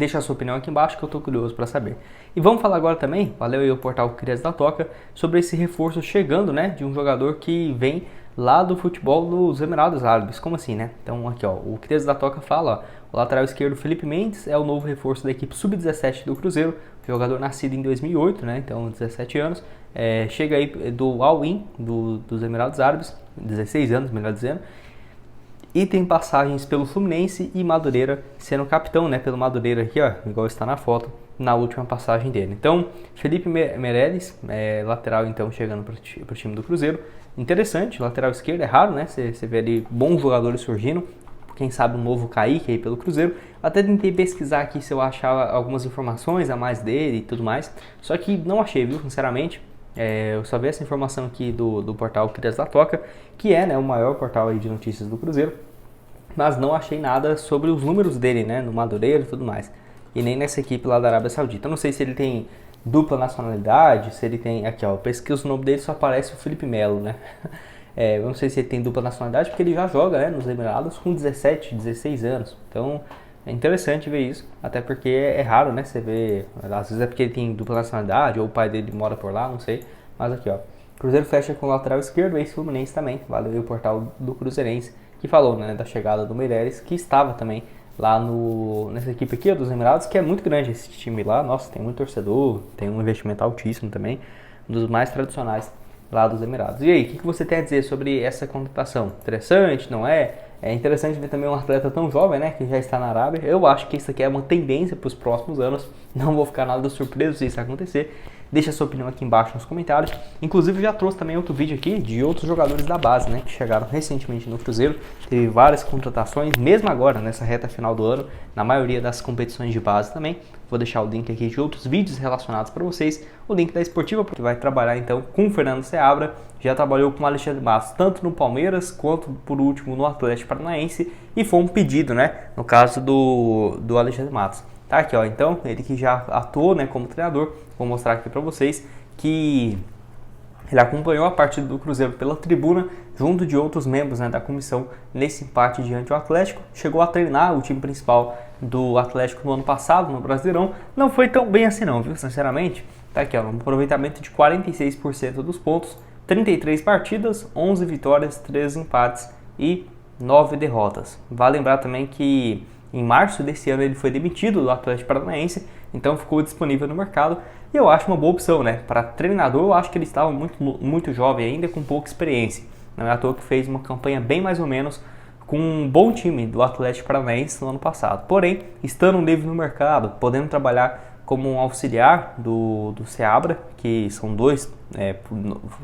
Deixa a sua opinião aqui embaixo que eu tô curioso para saber. E vamos falar agora também, valeu aí o portal Crias da Toca, sobre esse reforço chegando, né, de um jogador que vem lá do futebol dos Emirados Árabes. Como assim, né? Então aqui, ó, o Crias da Toca fala, ó, o lateral esquerdo Felipe Mendes é o novo reforço da equipe sub-17 do Cruzeiro, jogador nascido em 2008, né, então 17 anos, chega aí do Al-Ain, dos Emirados Árabes, 16 anos, melhor dizendo, e tem passagens pelo Fluminense e Madureira, sendo capitão, né, pelo Madureira aqui, ó, igual está na foto, na última passagem dele. Então, Felipe Meireles, lateral então chegando para o time do Cruzeiro. Interessante, lateral esquerdo, é raro, né, você vê ali bons jogadores surgindo, quem sabe um novo Kaique aí pelo Cruzeiro. Até tentei pesquisar aqui se eu achava algumas informações a mais dele e tudo mais, só que não achei, viu, sinceramente. Eu só vi essa informação aqui do portal Crias da Toca, que é, né, o maior portal aí de notícias do Cruzeiro, mas não achei nada sobre os números dele, né, no Madureira e tudo mais, e nem nessa equipe lá da Arábia Saudita. Eu não sei se ele tem dupla nacionalidade, se ele tem, aqui ó, eu pesquiso o nome dele, só aparece o Felipe Melo, né. Eu não sei se ele tem dupla nacionalidade, porque ele já joga, né, nos Emirados com 17, 16 anos, então é interessante ver isso, até porque é raro, né, você vê, às vezes é porque ele tem dupla nacionalidade, ou o pai dele mora por lá, não sei, mas aqui ó, Cruzeiro fecha com o lateral esquerdo, ex-Fluminense também, valeu o portal do Cruzeirense, que falou, né, da chegada do Meireles, que estava também lá nessa equipe aqui, dos Emirados, que é muito grande esse time lá, nossa, tem muito torcedor, tem um investimento altíssimo também, um dos mais tradicionais lá dos Emirados. E aí, o que você tem a dizer sobre essa contratação? Interessante, não é? É interessante ver também um atleta tão jovem, né, que já está na Arábia. Eu acho que isso aqui é uma tendência para os próximos anos. Não vou ficar nada surpreso se isso acontecer. Deixa a sua opinião aqui embaixo nos comentários. Inclusive, já trouxe também outro vídeo aqui de outros jogadores da base, né, que chegaram recentemente no Cruzeiro. Teve várias contratações, mesmo agora, nessa reta final do ano, na maioria das competições de base também. Vou deixar o link aqui de outros vídeos relacionados para vocês. O link da Esportiva, que vai trabalhar então com o Fernando Seabra. Já trabalhou com o Alexandre Matos, tanto no Palmeiras quanto, por último, no Atlético Paranaense. E foi um pedido, né, no caso do Alexandre Matos. Tá aqui, ó, então, ele que já atuou, né, como treinador. Vou mostrar aqui para vocês que ele acompanhou a partida do Cruzeiro pela tribuna, junto de outros membros, né, da comissão, nesse empate diante do Atlético. Chegou a treinar o time principal do Atlético no ano passado, no Brasileirão. Não foi tão bem assim não, viu, sinceramente. Tá aqui, ó, um aproveitamento de 46% dos pontos, 33 partidas, 11 vitórias, 3 empates e 9 derrotas. Vale lembrar também que em março desse ano ele foi demitido do Atlético Paranaense, então ficou disponível no mercado. E eu acho uma boa opção, né? Para treinador, eu acho que ele estava muito jovem ainda, com pouca experiência. Não é à toa que fez uma campanha bem mais ou menos com um bom time do Atlético Paranaense no ano passado. Porém, estando livre no mercado, podendo trabalhar como um auxiliar do Seabra, que são dois,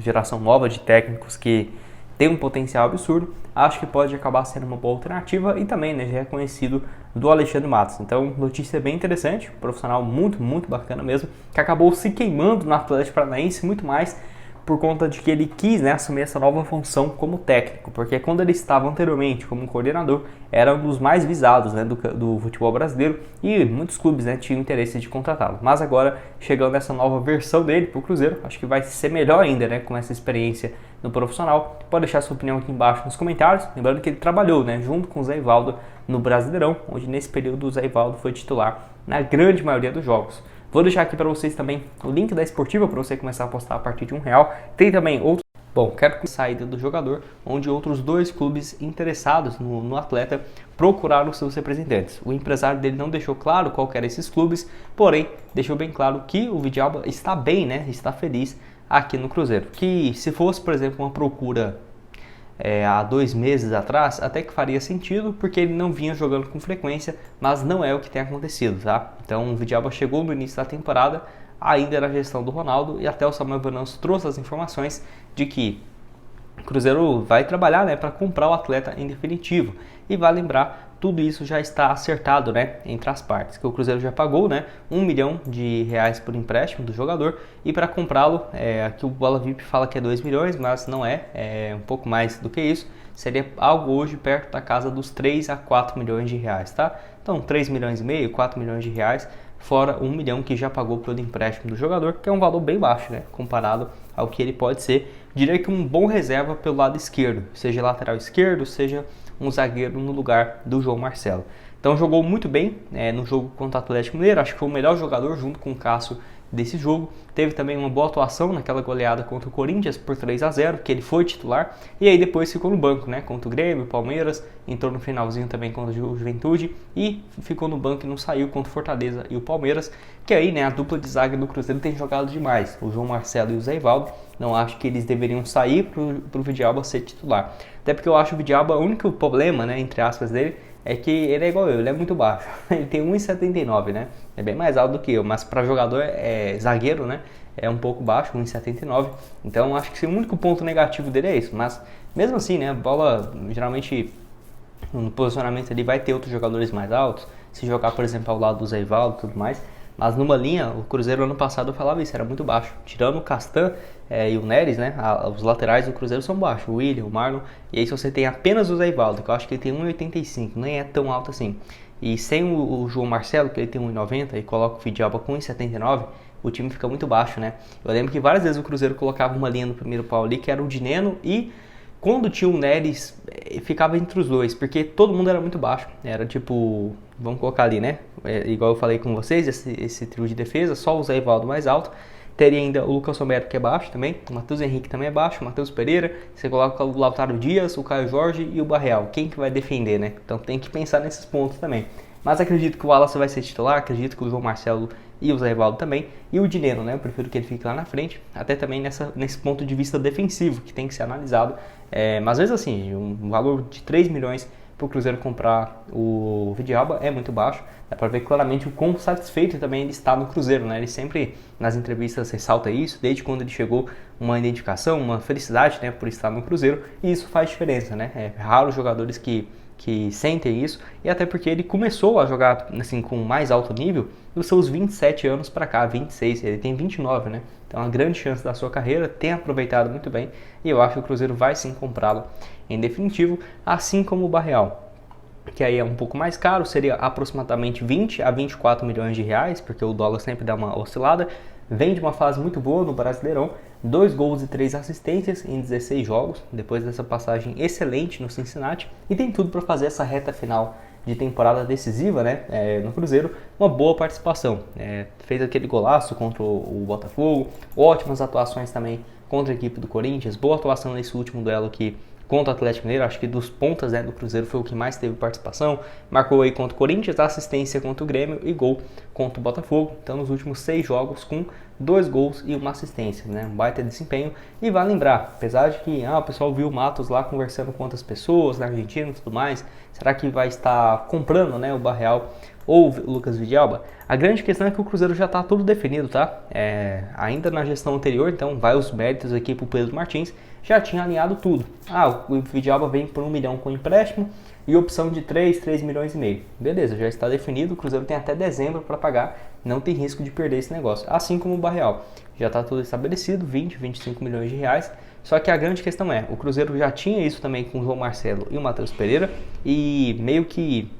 geração nova de técnicos que tem um potencial absurdo, acho que pode acabar sendo uma boa alternativa e também, né, já é conhecido do Alexandre Matos. Então, notícia bem interessante, profissional muito, muito bacana mesmo, que acabou se queimando no Atlético Paranaense muito mais por conta de que ele quis, né, assumir essa nova função como técnico, porque quando ele estava anteriormente como coordenador, era um dos mais visados, né, do futebol brasileiro e muitos clubes, né, tinham interesse de contratá-lo. Mas agora, chegando nessa nova versão dele para o Cruzeiro, acho que vai ser melhor ainda, né, com essa experiência no profissional. Pode deixar sua opinião aqui embaixo nos comentários, lembrando que ele trabalhou, né, junto com o Zé Ivaldo no Brasileirão, onde nesse período o Zé Ivaldo foi titular na grande maioria dos jogos. Vou deixar aqui para vocês também o link da Esportiva para você começar a apostar a partir de R$1. Tem também outro. Bom, quero que saída do jogador, onde outros dois clubes interessados no atleta procuraram seus representantes. O empresário dele não deixou claro qual eram esses clubes, porém deixou bem claro que o Vidalba está bem, né? Está feliz aqui no Cruzeiro. Que se fosse, por exemplo, uma procura há 2 meses atrás, até que faria sentido, porque ele não vinha jogando com frequência, mas não é o que tem acontecido, tá? Então o Vidalba chegou no início da temporada, ainda na gestão do Ronaldo, e até o Samuel Venâncio trouxe as informações de que o Cruzeiro vai trabalhar, né, para comprar o atleta em definitivo. E vai lembrar, tudo isso já está acertado, né, entre as partes, que o Cruzeiro já pagou, né, R$1 milhão por empréstimo do jogador, e para comprá-lo, aqui o Bola VIP fala que é 2 milhões, mas não é um pouco mais do que isso, seria algo hoje perto da casa dos 3 a 4 milhões de reais, tá? Então 3 milhões e meio, 4 milhões de reais, fora 1 milhão que já pagou pelo empréstimo do jogador, que é um valor bem baixo, né, comparado ao que ele pode ser. Diria que um bom reserva pelo lado esquerdo, seja lateral esquerdo, seja um zagueiro no lugar do João Marcelo. Então jogou muito bem no jogo contra o Atlético Mineiro, acho que foi o melhor jogador junto com o Cássio desse jogo. Teve também uma boa atuação naquela goleada contra o Corinthians por 3-0, que ele foi titular, e aí depois ficou no banco, né, contra o Grêmio, Palmeiras, entrou no finalzinho também contra o Juventude e ficou no banco e não saiu contra o Fortaleza e o Palmeiras, que aí, né, a dupla de zaga do Cruzeiro tem jogado demais, o João Marcelo e o Zé Ivaldo. Não acho que eles deveriam sair pro Vidalba ser titular, até porque eu acho o Vidalba, o único problema, né, entre aspas, dele é que ele é igual eu, ele é muito baixo. Ele tem 1,79, né? É bem mais alto do que eu, mas para jogador zagueiro, né? É um pouco baixo, 1,79. Então acho que o único ponto negativo dele é isso. Mas mesmo assim, né? A bola geralmente no posicionamento ali vai ter outros jogadores mais altos. Se jogar, por exemplo, ao lado do Zé Ivaldo e tudo mais. Mas numa linha, o Cruzeiro ano passado eu falava isso, era muito baixo. Tirando o Castan e o Neres, né? Os laterais do Cruzeiro são baixos. O William, o Marlon. E aí se você tem apenas o Zé Ivaldo, que eu acho que ele tem 1,85, nem é tão alto assim. E sem o João Marcelo, que ele tem 1,90, e coloca o Vidalba com 1,79, o time fica muito baixo, né? Eu lembro que várias vezes o Cruzeiro colocava uma linha no primeiro pau ali, que era o Dineno, e quando tinha o Neres, ficava entre os dois, porque todo mundo era muito baixo. Era tipo, vamos colocar ali, né? Igual eu falei com vocês, esse trio de defesa, só o Zé Ivaldo mais alto. Teria ainda o Lucas Romero, que é baixo também, o Matheus Henrique também é baixo, o Matheus Pereira, você coloca o Lautaro Dias, o Caio Jorge e o Barreal. Quem que vai defender, né? Então tem que pensar nesses pontos também. Mas acredito que o Wallace vai ser titular, acredito que o João Marcelo e o Zé Ivaldo também, e o Dineno, né? Eu prefiro que ele fique lá na frente, até também nesse ponto de vista defensivo, que tem que ser analisado. Mas às vezes assim, um valor de 3 milhões para o Cruzeiro comprar o Vidalba é muito baixo. Dá para ver claramente o quão satisfeito também ele está no Cruzeiro, né? Ele sempre nas entrevistas ressalta isso, desde quando ele chegou, uma identificação, uma felicidade, né, por estar no Cruzeiro, e isso faz diferença, né? É raro os jogadores que sentem isso, e até porque ele começou a jogar assim com mais alto nível dos seus 27 anos para cá, 26, ele tem 29, né? Então uma grande chance da sua carreira, tem aproveitado muito bem, e eu acho que o Cruzeiro vai sim comprá-lo em definitivo, assim como o Barreal, que aí é um pouco mais caro, seria aproximadamente 20 a 24 milhões de reais, porque o dólar sempre dá uma oscilada. Vem de uma fase muito boa no Brasileirão, 2 gols e 3 assistências em 16 jogos, depois dessa passagem excelente no Cincinnati, e tem tudo para fazer essa reta final de temporada decisiva, né, no Cruzeiro, uma boa participação. Fez aquele golaço contra o Botafogo, ótimas atuações também contra a equipe do Corinthians, boa atuação nesse último duelo aqui contra o Atlético Mineiro, acho que dos pontas, né, do Cruzeiro foi o que mais teve participação, marcou aí contra o Corinthians, assistência contra o Grêmio e gol contra o Botafogo, então nos últimos 6 jogos com 2 gols e uma assistência, né, um baita desempenho. E vale lembrar, apesar de que o pessoal viu o Matos lá conversando com outras pessoas na Argentina e tudo mais, será que vai estar comprando, né, o Barreal ou o Lucas Vidalba? A grande questão é que o Cruzeiro já está tudo definido, tá? Ainda na gestão anterior, então vai os méritos aqui para o Pedro Martins, já tinha alinhado tudo. O Vidalba vem por 1 milhão com empréstimo e opção de 3 milhões e meio. Beleza, já está definido, o Cruzeiro tem até dezembro para pagar, não tem risco de perder esse negócio. Assim como o Barreal, já está tudo estabelecido, 25 milhões de reais. Só que a grande questão é, o Cruzeiro já tinha isso também com o João Marcelo e o Matheus Pereira, e meio que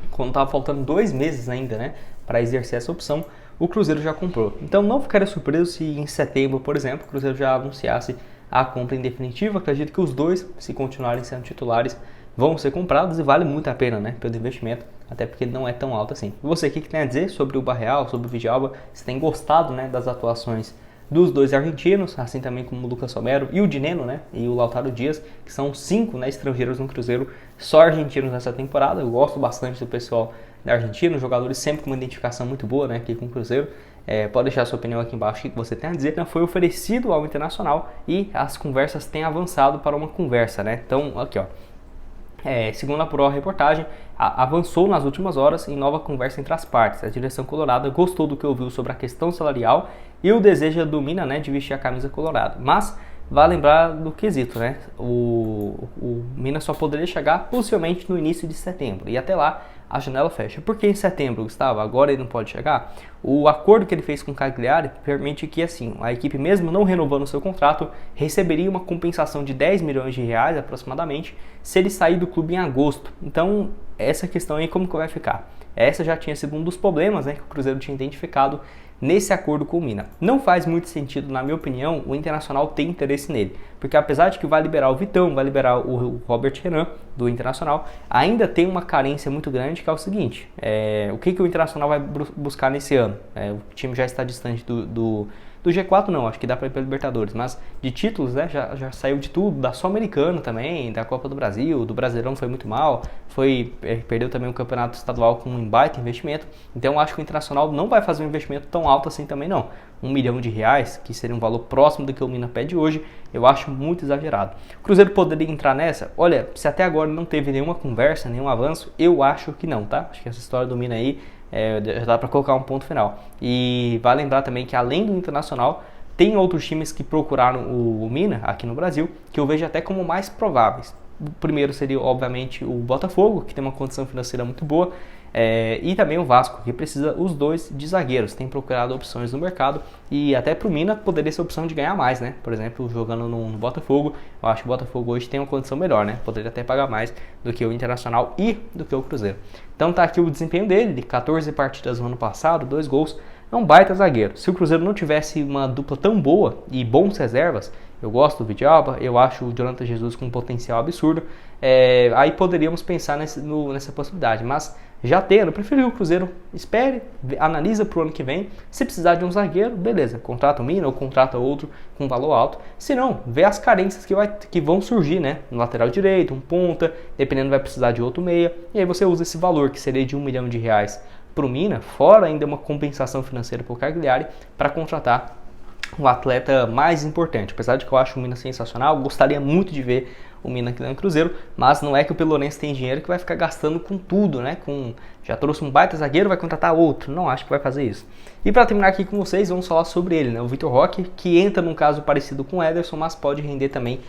quando estava faltando 2 meses ainda, né, para exercer essa opção, o Cruzeiro já comprou. Então não ficaria surpreso se em setembro, por exemplo, o Cruzeiro já anunciasse a compra em definitivo. Acredito que os dois, se continuarem sendo titulares, vão ser comprados e vale muito a pena, né, pelo investimento, até porque ele não é tão alto assim. E você, o que tem a dizer sobre o Barreal, sobre o Vidalba? Você tem gostado, né, das atuações dos dois argentinos, assim também como o Lucas Romero e o Dineno, né, e o Lautaro Dias, que são 5, né, estrangeiros no Cruzeiro, só argentinos nessa temporada. Eu gosto bastante do pessoal da Argentina, os jogadores sempre com uma identificação muito boa, né, aqui com o Cruzeiro. Pode deixar a sua opinião aqui embaixo, o que você tem a dizer. Então, foi oferecido ao Internacional e as conversas têm avançado para uma conversa, né? Então, aqui ó, segundo apurou a reportagem, avançou nas últimas horas em nova conversa entre as partes. A direção colorada gostou do que ouviu sobre a questão salarial e o desejo do Mina, né, de vestir a camisa colorada. Mas vale lembrar do quesito, né? O Mina só poderia chegar possivelmente no início de setembro, e até lá a janela fecha. Por que em setembro, Gustavo? Agora ele não pode chegar? O acordo que ele fez com o Cagliari permite que, assim, a equipe, mesmo não renovando o seu contrato, receberia uma compensação de 10 milhões de reais aproximadamente se ele sair do clube em agosto. Então, essa questão aí como que vai ficar? Essa já tinha sido um dos problemas, né, que o Cruzeiro tinha identificado nesse acordo com o Mina. Não faz muito sentido, na minha opinião, o Internacional ter interesse nele, porque apesar de que vai liberar o Vitão, vai liberar o Robert Renan do Internacional, ainda tem uma carência muito grande, que é o seguinte, o que o Internacional vai buscar nesse ano? O time já está distante do G4 não, acho que dá para ir para Libertadores, mas de títulos, né, já saiu de tudo, da Sul-Americana também, da Copa do Brasil, do Brasileirão foi muito mal, perdeu também o campeonato estadual com um baita investimento, então acho que o Internacional não vai fazer um investimento tão alto assim também não. R$1 milhão, que seria um valor próximo do que o Mina pede hoje, eu acho muito exagerado. O Cruzeiro poderia entrar nessa? Olha, se até agora não teve nenhuma conversa, nenhum avanço, eu acho que não, tá? Acho que essa história do Mina aí já dá para colocar um ponto final. E vale lembrar também que além do Internacional, tem outros times que procuraram o Mina aqui no Brasil, que eu vejo até como mais prováveis. O primeiro seria, obviamente, o Botafogo, que tem uma condição financeira muito boa, e também o Vasco, que precisa os dois de zagueiros. Tem procurado opções no mercado e até para o Mina poderia ser a opção de ganhar mais, né? Por exemplo, jogando no Botafogo, eu acho que o Botafogo hoje tem uma condição melhor, né? Poderia até pagar mais do que o Internacional e do que o Cruzeiro. Então tá aqui o desempenho dele, de 14 partidas no ano passado, 2 gols, é um baita zagueiro. Se o Cruzeiro não tivesse uma dupla tão boa e bons reservas, eu gosto do Vidalba, eu acho o Jonathan Jesus com um potencial absurdo, aí poderíamos pensar nessa possibilidade, mas já tendo, eu prefiro que o Cruzeiro espere, analisa para o ano que vem, se precisar de um zagueiro, beleza, contrata o Mina ou contrata outro com valor alto, se não, vê as carências que vão surgir, né, no lateral direito, um ponta, dependendo vai precisar de outro meia, e aí você usa esse valor que seria de R$1 milhão para o Mina, fora ainda uma compensação financeira para o Cagliari, para contratar o atleta mais importante. Apesar de que eu acho o Mina sensacional, gostaria muito de ver o Mina aqui no Cruzeiro, mas não é que o Pelorense tem dinheiro que vai ficar gastando com tudo, né? Já trouxe um baita zagueiro, vai contratar outro. Não acho que vai fazer isso. E para terminar aqui com vocês, vamos falar sobre ele, né? O Vitor Roque, que entra num caso parecido com o Ederson, mas pode render também